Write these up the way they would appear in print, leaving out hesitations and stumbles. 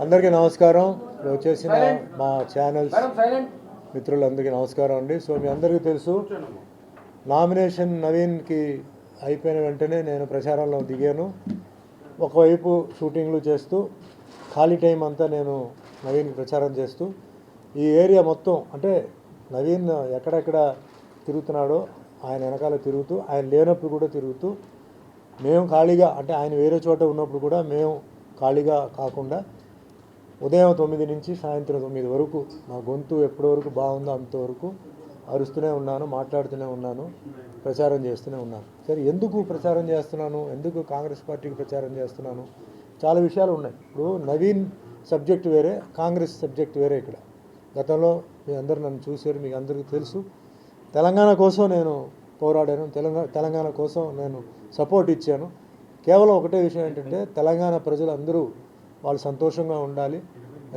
అందరికీ నమస్కారం. వచ్చేసిన మా ఛానల్స్ మిత్రులందరికీ నమస్కారం అండి. సో మీ అందరికీ తెలుసు, నామినేషన్ నవీన్కి అయిపోయిన వెంటనే నేను ప్రచారంలో దిగాను. ఒకవైపు షూటింగ్లు చేస్తూ ఖాళీ టైం అంతా నేను నవీన్కి ప్రచారం చేస్తూ ఈ ఏరియా మొత్తం, అంటే నవీన్ ఎక్కడెక్కడ తిరుగుతున్నాడో ఆయన వెనకాల తిరుగుతూ, ఆయన లేనప్పుడు కూడా తిరుగుతూ, మేము ఖాళీగా, అంటే ఆయన వేరే చోట ఉన్నప్పుడు కూడా మేము ఖాళీగా కాకుండా ఉదయం 9 నుంచి సాయంత్రం 9 వరకు నా గొంతు ఎప్పటి వరకు బాగుందో అంతవరకు అరుస్తూనే ఉన్నాను, మాట్లాడుతూనే ఉన్నాను, ప్రచారం చేస్తూనే ఉన్నాను. సరే, ఎందుకు ప్రచారం చేస్తున్నాను, ఎందుకు కాంగ్రెస్ పార్టీకి ప్రచారం చేస్తున్నాను, చాలా విషయాలు ఉన్నాయి. ఇప్పుడు నవీన్ సబ్జెక్ట్ వేరే, కాంగ్రెస్ సబ్జెక్ట్ వేరే. ఇక్కడ గతంలో మీ అందరూ నన్ను చూశారు, మీకు అందరికీ తెలుసు. తెలంగాణ కోసం నేను పోరాడాను, తెలంగాణ కోసం నేను సపోర్ట్ ఇచ్చాను. కేవలం ఒకటే విషయం ఏంటంటే, తెలంగాణ ప్రజలందరూ వాళ్ళు సంతోషంగా ఉండాలి.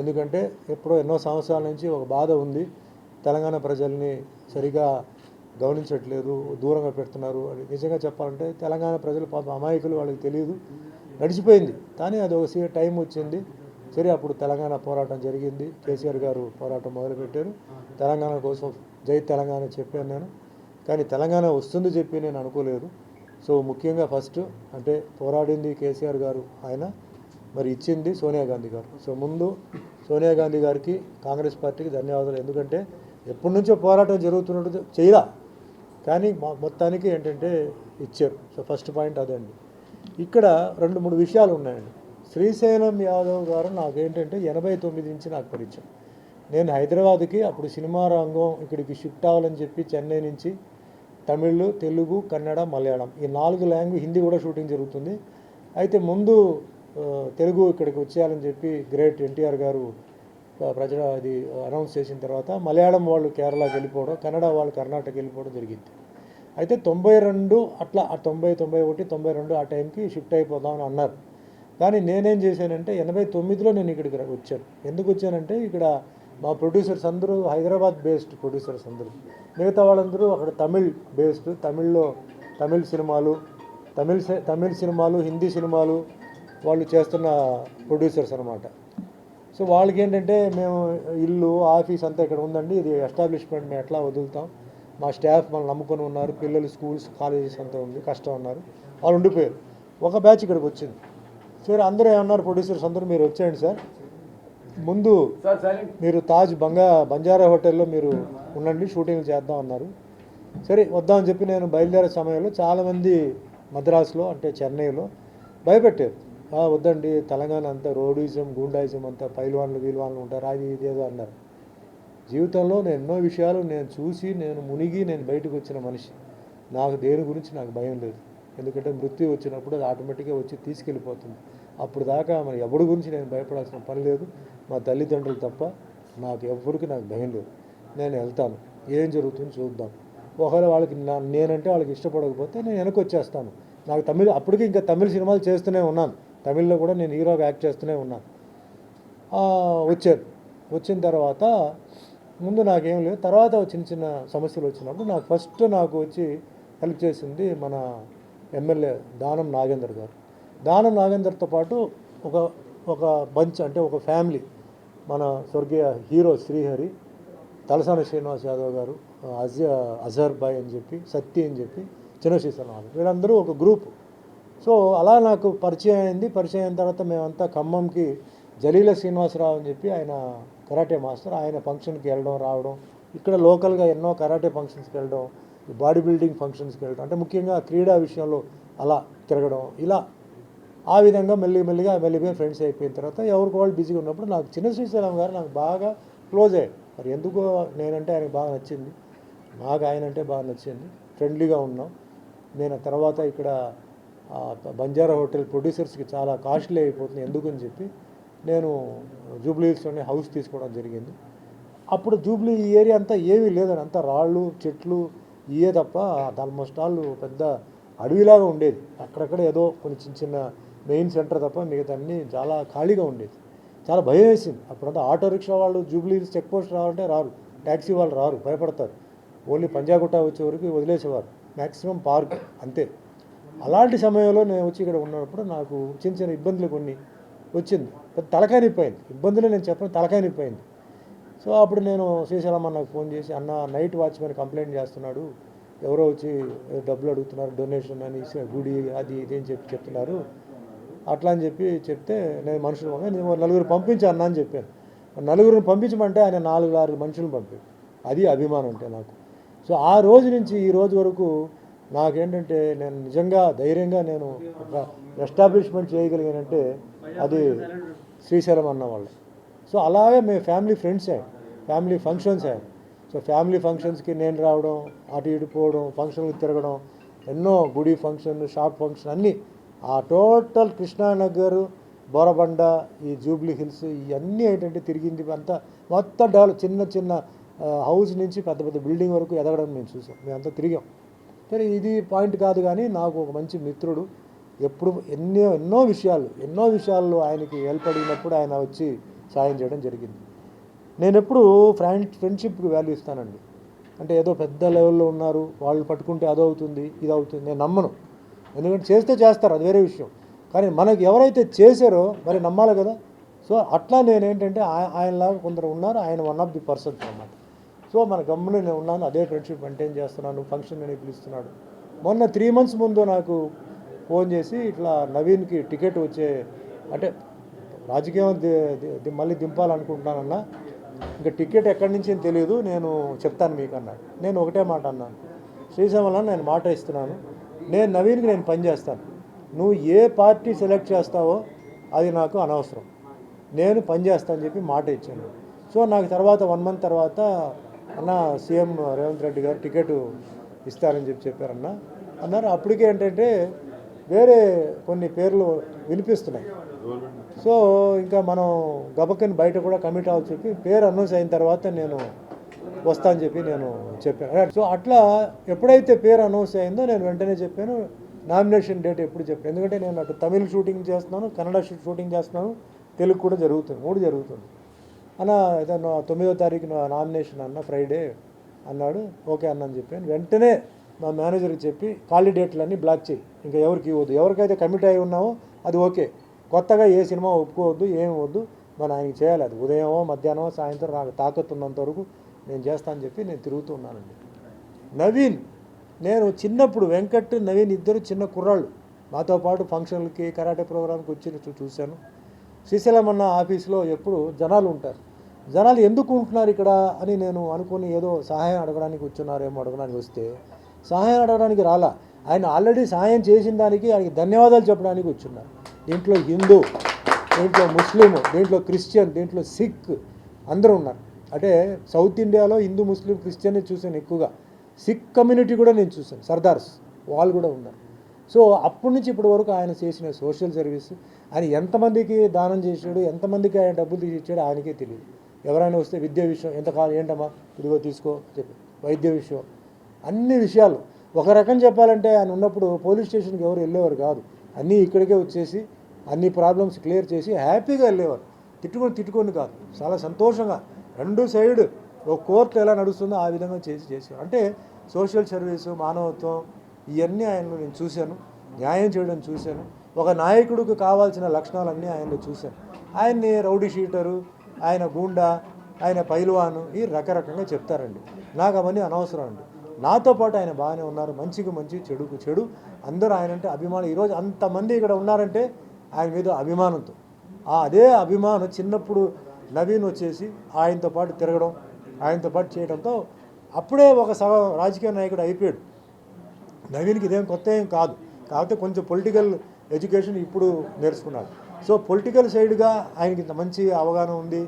ఎందుకంటే ఎన్నో సంవత్సరాల నుంచి ఒక బాధ ఉంది, తెలంగాణ ప్రజల్ని సరిగా గమనించట్లేదు, దూరంగా పెడుతున్నారు అని. నిజంగా చెప్పాలంటే తెలంగాణ ప్రజలు పాప అమాయకులు, వాళ్ళకి తెలియదు, నడిచిపోయింది. కానీ అది ఒక టైం వచ్చింది. సరే, అప్పుడు తెలంగాణ పోరాటం జరిగింది, కేసీఆర్ గారు పోరాటం మొదలుపెట్టారు. తెలంగాణ కోసం జై తెలంగాణ చెప్పాను నేను, కానీ తెలంగాణ వస్తుంది చెప్పి నేను అనుకోలేదు. సో ముఖ్యంగా ఫస్ట్ అంటే పోరాడింది కేసీఆర్ గారు, ఆయన మరి ఇచ్చింది సోనియా గాంధీ గారు. సో ముందు సోనియా గాంధీ గారికి, కాంగ్రెస్ పార్టీకి ధన్యవాదాలు. ఎందుకంటే ఎప్పటి నుంచో పోరాటం జరుగుతున్నట్టు చేయరా, కానీ మొత్తానికి ఏంటంటే ఇచ్చారు. సో ఫస్ట్ పాయింట్ అదండి. ఇక్కడ 2-3 విషయాలు ఉన్నాయండి. శ్రీశైలం యాదవ్ గారు నాకేంటంటే 89 నుంచి నాకు పరిచయం. నేను హైదరాబాద్కి అప్పుడు సినిమా రంగం ఇక్కడికి షిఫ్ట్ అవ్వాలని చెప్పి చెన్నై నుంచి తమిళ్, తెలుగు, కన్నడ, మలయాళం ఈ 4 లాంగ్వేజ్, హిందీ కూడా షూటింగ్ జరుగుతుంది. అయితే ముందు తెలుగు ఇక్కడికి వచ్చేయాలని చెప్పి గ్రేట్ ఎన్టీఆర్ గారు అది అనౌన్స్ చేసిన తర్వాత మలయాళం వాళ్ళు కేరళకి వెళ్ళిపోవడం, కన్నడ వాళ్ళు కర్ణాటక వెళ్ళిపోవడం జరిగింది. అయితే 92 అట్లా 90, 91, 92 ఆ టైంకి షిఫ్ట్ అయిపోదామని అన్నారు. కానీ నేనేం చేశానంటే 89లో నేను ఇక్కడికి వచ్చాను. ఎందుకు వచ్చానంటే ఇక్కడ మా ప్రొడ్యూసర్స్ అందరూ హైదరాబాద్ బేస్డ్ ప్రొడ్యూసర్స్ అందరూ, మిగతా వాళ్ళందరూ అక్కడ తమిళ్ బేస్డ్, తమిళ్లో తమిళ్ సినిమాలు, హిందీ సినిమాలు వాళ్ళు చేస్తున్న ప్రొడ్యూసర్స్ అనమాట. సో వాళ్ళకి ఏంటంటే మేము ఇల్లు, ఆఫీస్ అంతా ఇక్కడ ఉందండి, ఇది ఎస్టాబ్లిష్మెంట్ మేము ఎట్లా వదులుతాం, మా స్టాఫ్ మనం నమ్ముకొని ఉన్నారు, పిల్లలు స్కూల్స్ కాలేజెస్ అంతా ఉంది, కష్టం అన్నారు. వాళ్ళు ఉండిపోయారు. ఒక బ్యాచ్ ఇక్కడికి వచ్చింది. సరే, అందరూ ఏమన్నారు, ప్రొడ్యూసర్స్ అందరూ మీరు వచ్చేయండి సార్, ముందు మీరు బంజారా హోటల్లో మీరు ఉండండి, షూటింగ్ చేద్దాం అన్నారు. సరే వద్దామని చెప్పి నేను బయలుదేరే సమయంలో చాలామంది మద్రాసులో, అంటే చెన్నైలో భయపెట్టారు. వద్దండి, తెలంగాణ అంతా రోడిజం, గూండాయిజం అంతా, వీల్వాన్లు ఉంటారు, అది ఇదేదో అన్నారు. జీవితంలో నేను ఎన్నో విషయాలు నేను చూసి, నేను మునిగి నేను బయటకు వచ్చిన మనిషి. నాకు దేని గురించి నాకు భయం లేదు. ఎందుకంటే మృత్యు వచ్చినప్పుడు అది ఆటోమేటిక్గా వచ్చి తీసుకెళ్ళిపోతుంది. అప్పుడు దాకా మరి ఎవరి గురించి నేను భయపడాల్సిన పని లేదు, మా తల్లిదండ్రులు తప్ప నాకు భయం లేదు. నేను వెళ్తాను, ఏం జరుగుతుందో చూద్దాం. ఒకవేళ వాళ్ళకి నేనంటే వాళ్ళకి ఇష్టపడకపోతే నేను వెనక్కి వచ్చేస్తాను. నాకు అప్పటికి ఇంకా తమిళ సినిమాలు చేస్తూనే ఉన్నాను, తమిళ్లో కూడా నేను హీరోగా యాక్ట్ చేస్తూనే ఉన్నాను. వచ్చిన తర్వాత ముందు నాకేం లేదు, తర్వాత చిన్న చిన్న సమస్యలు వచ్చినప్పుడు నాకు వచ్చి హెల్ప్ చేసింది మన ఎమ్మెల్యే దానం నాగేందర్ గారు. దానం నాగేందర్తో పాటు ఒక బంచ్, అంటే ఒక ఫ్యామిలీ, మన స్వర్గీయ హీరో శ్రీహరి, తలసాని శ్రీనివాస్ యాదవ్ గారు, అజహర్ బాయ్ అని చెప్పి, సత్తి అని చెప్పి, చిన్నశ్రీశైలం, వీళ్ళందరూ ఒక గ్రూప్. సో అలా నాకు పరిచయం అయింది. పరిచయం అయిన తర్వాత మేమంతా ఖమ్మంకి జలీల శ్రీనివాసరావు అని చెప్పి, ఆయన కరాటే మాస్టర్, ఆయన ఫంక్షన్కి వెళ్ళడం రావడం, ఇక్కడ లోకల్గా ఎన్నో కరాటే ఫంక్షన్స్కి వెళ్ళడం, బాడీ బిల్డింగ్ ఫంక్షన్స్కి వెళ్ళడం, అంటే ముఖ్యంగా క్రీడా విషయంలో అలా తిరగడం, ఇలా ఆ విధంగా మెల్లిగా ఫ్రెండ్స్ అయిపోయిన తర్వాత ఎవరికి వాళ్ళు బిజీగా ఉన్నప్పుడు నాకు చిన్న శ్రీశైలం గారు నాకు బాగా క్లోజ్ అయ్యారు. మరి ఎందుకో నేనంటే ఆయనకు బాగా నచ్చింది, నాకు ఆయన అంటే బాగా నచ్చింది, ఫ్రెండ్లీగా ఉన్నాం. నేను తర్వాత ఇక్కడ బంజారా హోటల్ ప్రొడ్యూసర్స్కి చాలా కాస్ట్లీ అయిపోతుంది, ఎందుకని చెప్పి నేను జూబ్లీహిల్స్లోనే హౌస్ తీసుకోవడం జరిగింది. అప్పుడు జూబ్లీ ఈ ఏరియా అంతా ఏమీ లేదని, అంతా రాళ్ళు, చెట్లు ఇవే తప్ప ఆల్మోస్ట్ ఆల్ పెద్ద అడవిలాగా ఉండేది. అక్కడక్కడ ఏదో కొన్ని చిన్న మెయిన్ సెంటర్ తప్ప మిగతా అన్నీ చాలా ఖాళీగా ఉండేది. చాలా భయం వేసింది. అప్పుడంతా ఆటో రిక్షా వాళ్ళు జూబ్లీహిల్స్ చెక్ పోస్ట్ రావాలంటే రారు, ట్యాక్సీ వాళ్ళు రారు, భయపడతారు. ఓన్లీ పంజాగుట్ట వచ్చే వరకు వదిలేసేవారు, మ్యాక్సిమం పార్క్ అంతే. అలాంటి సమయంలో నేను వచ్చి ఇక్కడ ఉన్నప్పుడు నాకు చిన్న ఇబ్బందులు కొన్ని వచ్చింది. తలకాయ నిప్పోయింది, ఇబ్బందులు నేను చెప్పను, తలకాయ నిప్పోయింది. సో అప్పుడు నేను శ్రీశైలం అన్నకు ఫోన్ చేసి, అన్న నైట్ వాచ్మెన్ కంప్లైంట్ చేస్తున్నాడు, ఎవరో వచ్చి డబ్బులు అడుగుతున్నారు, డొనేషన్ అని, గుడి అది ఇది అని చెప్తున్నారు అట్లా అని చెప్తే, నేను మనుషులు నేను నలుగురు పంపించాను అన్న అని చెప్పాను. నలుగురిని పంపించమంటే ఆయన 4-6 మనుషులను పంపాడు. అది అభిమానం అంటే నాకు. సో ఆ రోజు నుంచి ఈ రోజు వరకు నాకేంటంటే నేను నిజంగా ధైర్యంగా నేను ఒక ఎస్టాబ్లిష్మెంట్ చేయగలిగానంటే అది శ్రీశైలం అన్న వాళ్ళు. సో అలాగే మేము ఫ్యామిలీ ఫ్రెండ్స్ అయ్యాం, ఫ్యామిలీ ఫంక్షన్స్ అయ్యాం. సో ఫ్యామిలీ ఫంక్షన్స్కి నేను రావడం, అటు ఇటు పోవడం, ఫంక్షన్కి తిరగడం, ఎన్నో గుడి ఫంక్షన్, షాప్ ఫంక్షన్ అన్నీ ఆ టోటల్ కృష్ణానగర్, బోరబండ, ఈ జూబ్లీ హిల్స్ ఇవన్నీ ఏంటంటే తిరిగింది అంతా మొత్తం డెవలప్, చిన్న చిన్న హౌస్ నుంచి పెద్ద పెద్ద బిల్డింగ్ వరకు ఎదగడం మేము చూసాం, మేమంతా తిరిగాం. సరే ఇది పాయింట్ కాదు, కానీ నాకు ఒక మంచి మిత్రుడు, ఎప్పుడు ఎన్నో విషయాల్లో ఆయనకి హెల్ప్ అడిగినప్పుడు ఆయన వచ్చి సాయం చేయడం జరిగింది. నేను ఎప్పుడు ఫ్రెండ్షిప్కి వాల్యూ ఇస్తానండి. అంటే ఏదో పెద్ద లెవెల్లో ఉన్నారు, వాళ్ళు పట్టుకుంటే అదవుతుంది ఇది అవుతుంది, నేను నమ్మను. ఎందుకంటే చేస్తారు, అది వేరే విషయం. కానీ మనకు ఎవరైతే చేశారో మరి నమ్మాలి కదా. సో అట్లా నేనేంటంటే ఆయనలాగా కొందరు ఉన్నారు, ఆయన వన్ ఆఫ్ ది పర్సన్స్ అన్నమాట. సో మన గమ్మున నేను ఉన్నాను, అదే ఫ్రెండ్షిప్ మెయింటైన్ చేస్తున్నాను. ఫంక్షన్ నేను పిలుస్తున్నాడు. మొన్న 3 months ముందు నాకు ఫోన్ చేసి, ఇట్లా నవీన్కి టికెట్ వచ్చే, అంటే రాజకీయం మళ్ళీ దింపాలనుకుంటున్నానన్నా, ఇంకా టికెట్ ఎక్కడి నుంచి అని తెలియదు, నేను చెప్తాను మీకు అన్నాడు. నేను ఒకటే మాట అన్నాను, శ్రీశైలం నేను మాట ఇస్తున్నాను, నేను నవీన్కి నేను పని చేస్తాను, నువ్వు ఏ పార్టీ సెలెక్ట్ చేస్తావో అది నాకు అనవసరం, నేను పని చేస్తానని చెప్పి మాట ఇచ్చాను. సో నాకు తర్వాత 1 month తర్వాత అన్న సీఎం రేవంత్ రెడ్డి గారు టికెట్ ఇస్తారని అన్నారు. అప్పటికే ఏంటంటే వేరే కొన్ని పేర్లు వినిపిస్తున్నాయి. సో ఇంకా మనం గబక్కని బయట కూడా కమిట్ అవ్వాల్సి చెప్పి పేరు అనౌన్స్ అయిన తర్వాత నేను వస్తా అని చెప్పి నేను చెప్పాను. సో అట్లా ఎప్పుడైతే పేరు అనౌన్స్ అయిందో నేను వెంటనే చెప్పాను, నామినేషన్ డేట్ ఎప్పుడు చెప్పాను. ఎందుకంటే నేను అటు తమిళ్ షూటింగ్ చేస్తున్నాను, కన్నడ షూటింగ్ చేస్తున్నాను, తెలుగు కూడా జరుగుతుంది, 3 జరుగుతుంది. అన్న ఏదన్నా 9వ తారీఖున నామినేషన్ అన్న, ఫ్రైడే అన్నాడు. ఓకే అన్న అని చెప్పాను. వెంటనే మా మేనేజర్కి చెప్పి ఖాళీ డేట్లన్నీ బ్లాక్ చేయి, ఇంకా ఎవరికి ఇవ్వద్దు, ఎవరికైతే కమిట్ అయి ఉన్నామో అది ఓకే, కొత్తగా ఏ సినిమా ఒప్పుకోవద్దు, ఏమి వద్దు, మనం ఆయనకి చేయాలి, అది ఉదయమో మధ్యాహ్నమో సాయంత్రం నాకు తాకత్తు ఉన్నంత వరకు నేను చేస్తానని చెప్పి నేను తిరుగుతూ ఉన్నానండి. నవీన్, నేను చిన్నప్పుడు వెంకట్ నవీన్ ఇద్దరు చిన్న కుర్రాళ్ళు మాతో పాటు ఫంక్షన్లకి కరాటే ప్రోగ్రామ్కి వచ్చి చూశాను. శ్రీశైలం అన్న ఆఫీస్లో ఎప్పుడు జనాలు ఉంటారు, జనాలు ఎందుకు ఉంటున్నారు ఇక్కడ అని నేను అనుకుని ఏదో సహాయం అడగడానికి వచ్చున్నారేమో అడగడానికి వస్తే, సహాయం అడగడానికి రాలా, ఆయన ఆల్రెడీ సహాయం చేసిన దానికి ఆయనకి ధన్యవాదాలు చెప్పడానికి వచ్చున్నారు. దీంట్లో హిందూ, దీంట్లో ముస్లిం, దీంట్లో క్రిస్టియన్, దీంట్లో సిక్ అందరూ ఉన్నారు. అంటే సౌత్ ఇండియాలో హిందూ, ముస్లిం, క్రిస్టియన్ చూశాను ఎక్కువగా, సిక్ కమ్యూనిటీ కూడా నేను చూశాను, సర్దార్స్ వాళ్ళు కూడా ఉన్నారు. సో అప్పటి నుంచి ఇప్పటి వరకు ఆయన చేసిన సోషల్ సర్వీస్, ఆయన ఎంతమందికి దానం చేశాడు, ఎంతమందికి ఆయన డబ్బులు తీసి ఇచ్చాడు ఆయనకే తెలియదు. ఎవరైనా వస్తే విద్య విషయం ఎంతకాలం ఏంటమ్మా ఇదిగో తీసుకో చెప్పి, వైద్య విషయం, అన్ని విషయాలు. ఒక రకం చెప్పాలంటే ఆయన ఉన్నప్పుడు పోలీస్ స్టేషన్కి ఎవరు వెళ్ళేవారు కాదు, అన్నీ ఇక్కడికే వచ్చేసి అన్ని ప్రాబ్లమ్స్ క్లియర్ చేసి హ్యాపీగా వెళ్ళేవారు. తిట్టుకొని కాదు, చాలా సంతోషంగా 2 సైడ్ ఒక కోర్టు ఎలా నడుస్తుందో ఆ విధంగా చేసి అంటే సోషల్ సర్వీసు, మానవత్వం ఇవన్నీ ఆయనలో నేను చూశాను, న్యాయం చేయడం చూశాను. ఒక నాయకుడికి కావాల్సిన లక్షణాలన్నీ ఆయనలో చూశాను. ఆయన్ని రౌడీ షీటరు, ఆయన గూండా, ఆయన పైల్వాను ఈ రకరకంగా చెప్తారండి. నాకు అవన్నీ అనవసరం అండి. నాతో పాటు ఆయన బాగానే ఉన్నారు, మంచికి మంచి, చెడుకు చెడు, అందరూ ఆయన అంటే అభిమానం. ఈరోజు అంతమంది ఇక్కడ ఉన్నారంటే ఆయన మీద అభిమానంతో, అదే అభిమానం చిన్నప్పుడు నవీన్ వచ్చేసి ఆయనతో పాటు తిరగడం, ఆయనతో పాటు చేయడంతో అప్పుడే ఒక రాజకీయ నాయకుడు అయిపోయాడు. నవీన్కి ఇదేం కొత్త ఏం కాదు, కాకపోతే కొంచెం పొలిటికల్ ఎడ్యుకేషన్ ఇప్పుడు నేర్చుకున్నాడు. సో పొలిటికల్ సైడ్గా ఆయనకి ఇంత మంచి అవగాహన ఉంది.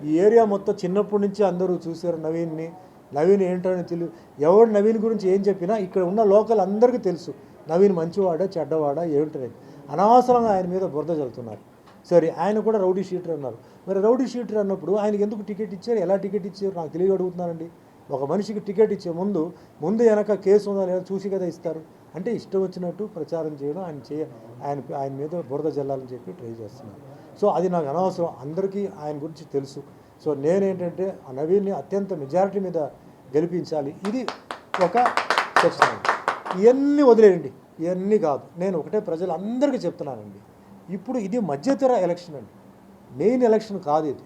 ఈ ఏరియా మొత్తం చిన్నప్పటి నుంచి అందరూ చూశారు నవీన్ని. నవీన్ ఏంటని తెలియదు, ఎవరు నవీన్ గురించి ఏం చెప్పినా ఇక్కడ ఉన్న లోకల్ అందరికీ తెలుసు నవీన్ మంచివాడా చెడ్డవాడా ఏంటనేది. అనవసరంగా ఆయన మీద బురద చల్లుతున్నారు. సరే, ఆయన కూడా రౌడీ షీటర్ అన్నారు. మరి రౌడీ షీటర్ అన్నప్పుడు ఆయనకి ఎందుకు టికెట్ ఇచ్చారు, ఎలా టికెట్ ఇచ్చారు నాకు తెలియ అడుగుతున్నానండి. ఒక మనిషికి టికెట్ ఇచ్చే ముందు వెనక కేసు ఉందా లేదా చూసి కదా ఇస్తారు. అంటే ఇష్టం వచ్చినట్టు ప్రచారం చేయడం, ఆయన మీద బురద జల్లాలని చెప్పి ట్రై చేస్తున్నారు. సో అది నాకు అనవసరం, అందరికీ ఆయన గురించి తెలుసు. సో నేనేంటంటే ఆ నవీన్ని అత్యంత మెజారిటీ మీద గెలిపించాలి, ఇది ఒక ఖచ్చితంగా. ఇవన్నీ వదిలేయండి, ఇవన్నీ కాదు. నేను ఒకటే ప్రజలందరికీ చెప్తున్నానండి, ఇప్పుడు ఇది మధ్యతర ఎలక్షన్ అండి, మెయిన్ ఎలక్షన్ కాదు ఇది.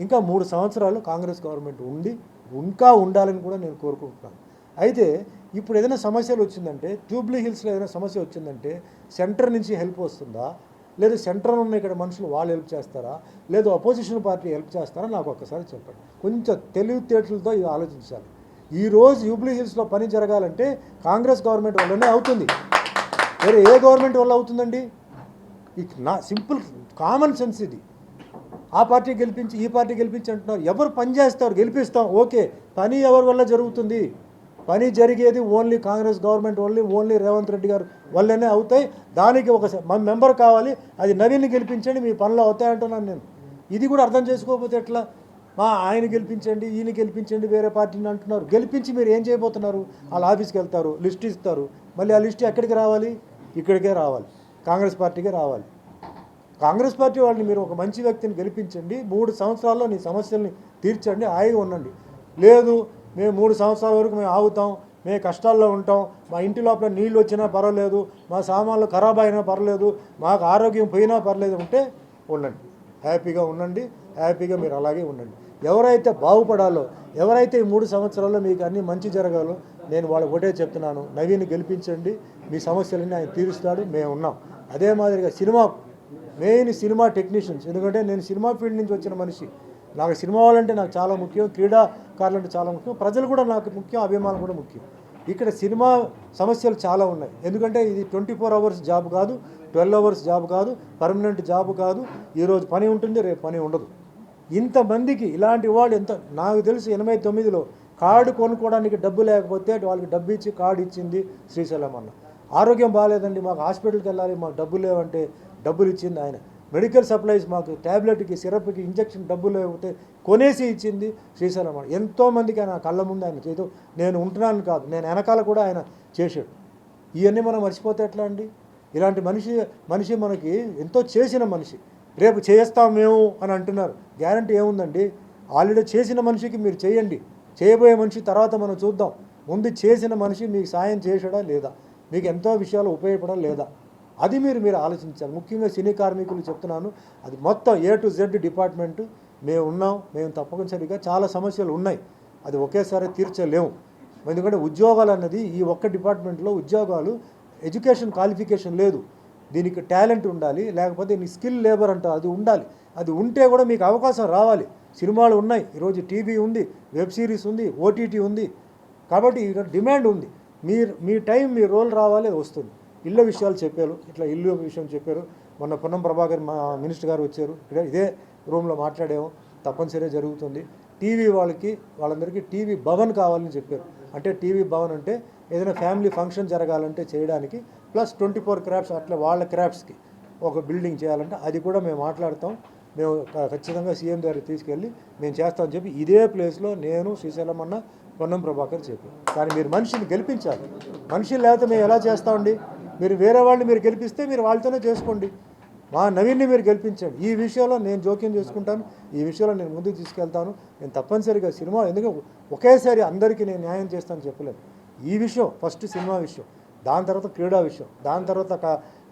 ఇంకా 3 సంవత్సరాలు కాంగ్రెస్ గవర్నమెంట్ ఉంది, ఇంకా ఉండాలని కూడా నేను కోరుకుంటున్నాను. అయితే ఇప్పుడు ఏదైనా సమస్యలు వచ్చిందంటే, జూబ్లీ హిల్స్లో ఏదైనా సమస్య వచ్చిందంటే సెంటర్ నుంచి హెల్ప్ వస్తుందా, లేదు సెంటర్ ఉన్న ఇక్కడ మనుషులు వాళ్ళు హెల్ప్ చేస్తారా, లేదు అపోజిషన్ పార్టీ హెల్ప్ చేస్తారా, నాకు ఒక్కసారి చెప్పండి. కొంచెం తెలివితేటలతో ఇది ఆలోచించాలి. ఈరోజు జూబ్లీ హిల్స్లో పని జరగాలంటే కాంగ్రెస్ గవర్నమెంట్ వల్లనే అవుతుంది, వేరే ఏ గవర్నమెంట్ వల్ల అవుతుందండి? నా సింపుల్ కామన్ సెన్స్ ఇది. ఆ పార్టీ గెలిపించి ఈ పార్టీ గెలిపించి అంటున్నారు. ఎవరు పని చేస్తారు? గెలిపిస్తాం, ఓకే. పని ఎవరి వల్ల జరుగుతుంది? పని జరిగేది only Congress government only Revanth Reddy గారు వల్లనే అవుతాయి. దానికి ఒక మెంబర్ కావాలి, అది నవీన్ని గెలిపించండి, మీ పనులు అవుతాయంటున్నాను నేను. ఇది కూడా అర్థం చేసుకోకపోతే ఎట్లా? ఆయన గెలిపించండి, ఈయన గెలిపించండి, వేరే పార్టీని అంటున్నారు. గెలిపించి మీరు ఏం చేయబోతున్నారు? వాళ్ళ ఆఫీస్కి వెళ్తారు, లిస్ట్ ఇస్తారు. మళ్ళీ ఆ లిస్ట్ ఎక్కడికి రావాలి? ఇక్కడికే రావాలి, కాంగ్రెస్ పార్టీకే రావాలి. కాంగ్రెస్ పార్టీ వాళ్ళని మీరు ఒక మంచి వ్యక్తిని గెలిపించండి, 3 సంవత్సరాల్లో నీ సమస్యల్ని తీర్చండి, హాయిగా ఉండండి. లేదు మేము 3 సంవత్సరాల వరకు మేము ఆగుతాం, మేము కష్టాల్లో ఉంటాం, మా ఇంటి లోపల నీళ్ళు వచ్చినా పర్వాలేదు, మా సామాన్లు ఖరాబ్ అయినా పర్లేదు, మాకు ఆరోగ్యం పోయినా పర్లేదు ఉంటే ఉండండి, హ్యాపీగా ఉండండి, హ్యాపీగా మీరు అలాగే ఉండండి. ఎవరైతే బాగుపడాలో, ఎవరైతే ఈ 3 సంవత్సరాల్లో మీకు అన్నీ మంచి జరగాలో నేను వాళ్ళకి ఒకటే చెప్తున్నాను, నవీన్ గెలిపించండి, మీ సమస్యలన్నీ ఆయన తీరుస్తాడు, మేము ఉన్నాం. అదే మాదిరిగా మెయిన్ సినిమా టెక్నీషియన్స్, ఎందుకంటే నేను సినిమా ఫీల్డ్ నుంచి వచ్చిన మనిషి, నాకు సినిమా వాళ్ళంటే నాకు చాలా ముఖ్యం, క్రీడాకారులు అంటే చాలా ముఖ్యం, ప్రజలు కూడా నాకు ముఖ్యం, అభిమానులు కూడా ముఖ్యం. ఇక్కడ సినిమా సమస్యలు చాలా ఉన్నాయి, ఎందుకంటే ఇది 24 అవర్స్ జాబ్ కాదు, 12 అవర్స్ జాబ్ కాదు, పర్మనెంట్ జాబ్ కాదు. ఈరోజు పని ఉంటుంది, రేపు పని ఉండదు. ఇంతమందికి ఇలాంటి వాళ్ళు నాకు తెలిసి 89లో కార్డు కొనుక్కోవడానికి డబ్బు లేకపోతే వాళ్ళకి డబ్బు ఇచ్చి కార్డు ఇచ్చింది శ్రీశైలం అన్న. ఆరోగ్యం బాగాలేదండి, మాకు హాస్పిటల్కి వెళ్ళాలి, మాకు డబ్బులు లేవంటే డబ్బులు ఇచ్చింది ఆయన. మెడికల్ సప్లైస్, మాకు ట్యాబ్లెట్కి, సిరప్కి, ఇంజక్షన్ డబ్బులు లేకపోతే కొనేసి ఇచ్చింది శ్రీశైలం అన్న. ఎంతోమందికి ఆయన కళ్ళ ముందు ఆయన చేతు, నేను ఉంటున్నాను కాదు, నేను వెనకాల కూడా ఆయన చేశాడు. ఇవన్నీ మనం మర్చిపోతే ఎట్లా అండి? ఇలాంటి మనిషి మనకి ఎంతో చేసిన మనిషి. రేపు చేస్తాం మేము అని అంటున్నారు, గ్యారంటీ ఏముందండి? ఆల్రెడీ చేసిన మనిషికి మీరు చేయండి, చేయబోయే మనిషి తర్వాత మనం చూద్దాం. ముందు చేసిన మనిషి మీకు సాయం చేశాడా లేదా, మీకు ఎంతో విషయాలు ఉపయోగపడా లేదా, అది మీరు ఆలోచించాలి. ముఖ్యంగా సినీ కార్మికులు చెప్తున్నాను, అది మొత్తం A to Z డిపార్ట్మెంటు మేము ఉన్నాం. మేము తప్పనిసరిగా చాలా సమస్యలు ఉన్నాయి, అది ఒకేసారి తీర్చలేము. ఎందుకంటే ఉద్యోగాలు అన్నది ఈ ఒక్క డిపార్ట్మెంట్లో ఉద్యోగాలు, ఎడ్యుకేషన్ క్వాలిఫికేషన్ లేదు, దీనికి టాలెంట్ ఉండాలి, లేకపోతే దీనికి స్కిల్ లేబర్ అంటారు, అది ఉండాలి. అది ఉంటే కూడా మీకు అవకాశం రావాలి. సినిమాలు ఉన్నాయి, ఈరోజు టీవీ ఉంది, వెబ్ సిరీస్ ఉంది, OTT ఉంది, కాబట్టి డిమాండ్ ఉంది. మీ టైం, మీ రోల్ రావాలి, వస్తుంది. ఇళ్ళ విషయాలు చెప్పారు, ఇట్లా ఇల్లు విషయం చెప్పారు. మొన్న పొన్నం ప్రభాకర్ మా మినిస్టర్ గారు వచ్చారు, ఇదే రూమ్లో మాట్లాడాము, తప్పనిసరిగా జరుగుతుంది. టీవీ వాళ్ళందరికీ టీవీ భవన్ కావాలని చెప్పారు. అంటే టీవీ భవన్ అంటే ఏదైనా ఫ్యామిలీ ఫంక్షన్ జరగాలంటే చేయడానికి, ప్లస్ 24 క్రాఫ్ట్స్ అట్లా వాళ్ళ క్రాఫ్ట్స్కి ఒక బిల్డింగ్ చేయాలంటే అది కూడా మేము మాట్లాడతాం. మేము ఖచ్చితంగా సీఎం దగ్గరికి తీసుకెళ్ళి మేము చేస్తామని చెప్పి ఇదే ప్లేస్లో నేను, శ్రీశైలం అన్న, పొన్నం ప్రభాకర్ చెప్పారు. కానీ మీరు మనిషిని గెలిపించాలి, మనిషిని లేకపోతే మేము ఎలా చేస్తామండి? మీరు వేరే వాళ్ళని మీరు గెలిపిస్తే మీరు వాళ్ళతోనే చేసుకోండి, మా నవీన్ని మీరు గెలిపించండి. ఈ విషయంలో నేను జోక్యం చేసుకుంటాను, ఈ విషయంలో నేను ముందుకు తీసుకెళ్తాను. నేను తప్పనిసరిగా సినిమా, ఎందుకంటే ఒకేసారి అందరికీ నేను న్యాయం చేస్తాను చెప్పలేను. ఈ విషయం ఫస్ట్ సినిమా విషయం, దాని తర్వాత క్రీడా విషయం, దాని తర్వాత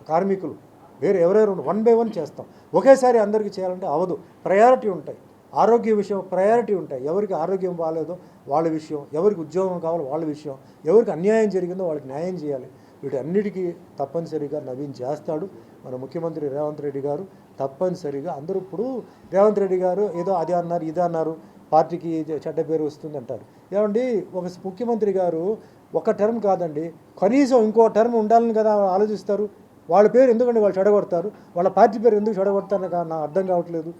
కార్మికులు, వేరే ఎవరెవరు 1 by 1 చేస్తాం. ఒకేసారి అందరికీ చేయాలంటే అవదు, ప్రయారిటీ ఉంటాయి. ఆరోగ్య విషయం ప్రయారిటీ ఉంటాయి, ఎవరికి ఆరోగ్యం బాగాలేదో వాళ్ళ విషయం, ఎవరికి ఉద్యోగం కావాలో వాళ్ళ విషయం, ఎవరికి అన్యాయం జరిగిందో వాళ్ళకి న్యాయం చేయాలి. వీటన్నిటికీ తప్పనిసరిగా నవీన్ చేస్తాడు. మన ముఖ్యమంత్రి రేవంత్ రెడ్డి గారు తప్పనిసరిగా, అందరూ ఇప్పుడు రేవంత్ రెడ్డి గారు ఏదో అది అన్నారు, ఇది అన్నారు, పార్టీకి చెడ్డ పేరు వస్తుంది అంటారు. ఏమండి, ఒక ముఖ్యమంత్రి గారు ఒక టర్మ్ కాదండి, కనీసం ఇంకో టర్మ్ ఉండాలని కదా ఆలోచిస్తారు. వాళ్ళ పేరు ఎందుకంటే వాళ్ళు చెడగొడతారు, వాళ్ళ పార్టీ పేరు ఎందుకు చెడగొడతారని నాకు అర్థం కావట్లేదు.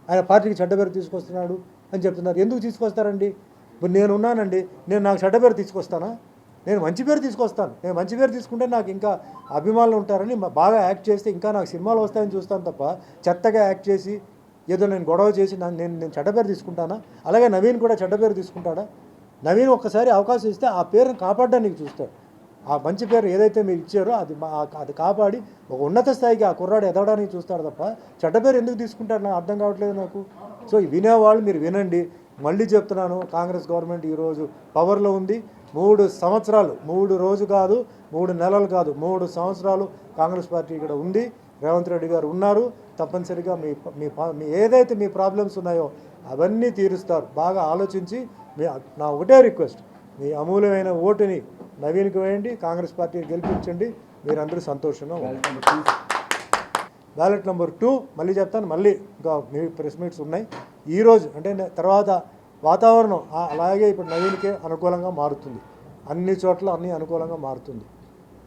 ఆయన పార్టీకి చెడ్డ పేరు తీసుకొస్తున్నాడు అని చెప్తున్నారు. ఎందుకు తీసుకొస్తారండి? ఇప్పుడు నేను ఉన్నానండి, నాకు చెడ్డ పేరు తీసుకొస్తానా? నేను మంచి పేరు తీసుకొస్తాను. నేను మంచి పేరు తీసుకుంటే నాకు ఇంకా అభిమానులు ఉంటారని, బాగా యాక్ట్ చేస్తే ఇంకా నాకు సినిమాలు వస్తాయని చూస్తాను తప్ప, చెత్తగా యాక్ట్ చేసి ఏదో నేను గొడవ చేసి నేను చెడ్డ పేరు తీసుకుంటానా? అలాగే నవీన్ కూడా చెడ్డ పేరు తీసుకుంటాడా? నవీన్ ఒక్కసారి అవకాశం ఇస్తే ఆ పేరుని కాపాడడానికి చూస్తాడు. ఆ మంచి పేరు ఏదైతే మీరు ఇచ్చారో అది కాపాడి ఒక ఉన్నత స్థాయికి ఆ కుర్రాడు ఎదగడానికి చూస్తాడు తప్ప చెడ్డ పేరు ఎందుకు తీసుకుంటాడు నాకు అర్థం కావట్లేదు నాకు. సో వినేవాళ్ళు మీరు వినండి. మళ్ళీ చెప్తున్నాను, కాంగ్రెస్ గవర్నమెంట్ ఈరోజు పవర్లో ఉంది. 3 సంవత్సరాలు, 3 రోజు కాదు, 3 నెలలు కాదు, 3 సంవత్సరాలు కాంగ్రెస్ పార్టీ ఇక్కడ ఉంది. రేవంత్ రెడ్డి గారు ఉన్నారు. తప్పనిసరిగా మీ ఏదైతే మీ ప్రాబ్లమ్స్ ఉన్నాయో అవన్నీ తీరుస్తారు. బాగా ఆలోచించి నా ఒకటే రిక్వెస్ట్, మీ అమూల్యమైన ఓటుని నవీన్కి వేయండి, కాంగ్రెస్ పార్టీని గెలిపించండి, మీరందరూ సంతోషంగా ఉంటారు. బ్యాలెట్ నెంబర్ 2 మళ్ళీ చెప్తాను, మళ్ళీ ఇంకా మీ ప్రెస్ మీట్స్ ఉన్నాయి. ఈరోజు అంటే తర్వాత వాతావరణం అలాగే ఇప్పుడు నవీన్కే అనుకూలంగా మారుతుంది, అన్ని చోట్ల అన్ని అనుకూలంగా మారుతుంది.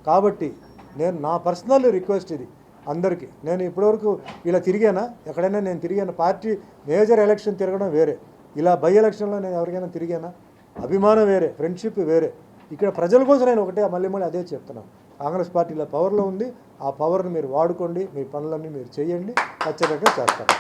కాబట్టి నా పర్సనల్ రిక్వెస్ట్ ఇది అందరికీ. నేను ఇప్పటివరకు ఇలా తిరిగానా, ఎక్కడైనా నేను తిరిగాను, పార్టీ మేజర్ ఎలక్షన్ తిరగడం వేరే, ఇలా బై ఎలక్షన్లో నేను ఎవరికైనా తిరిగానా, అభిమానం వేరే, ఫ్రెండ్షిప్ వేరే. ఇక్కడ ప్రజల కోసం నేను ఒకటే మళ్ళీ అదే చెప్తున్నాను, కాంగ్రెస్ పార్టీలో పవర్లో ఉంది, ఆ పవర్ని మీరు వాడుకోండి, మీ పనులన్నీ మీరు చేయండి, ఖచ్చితంగా చేస్తారు.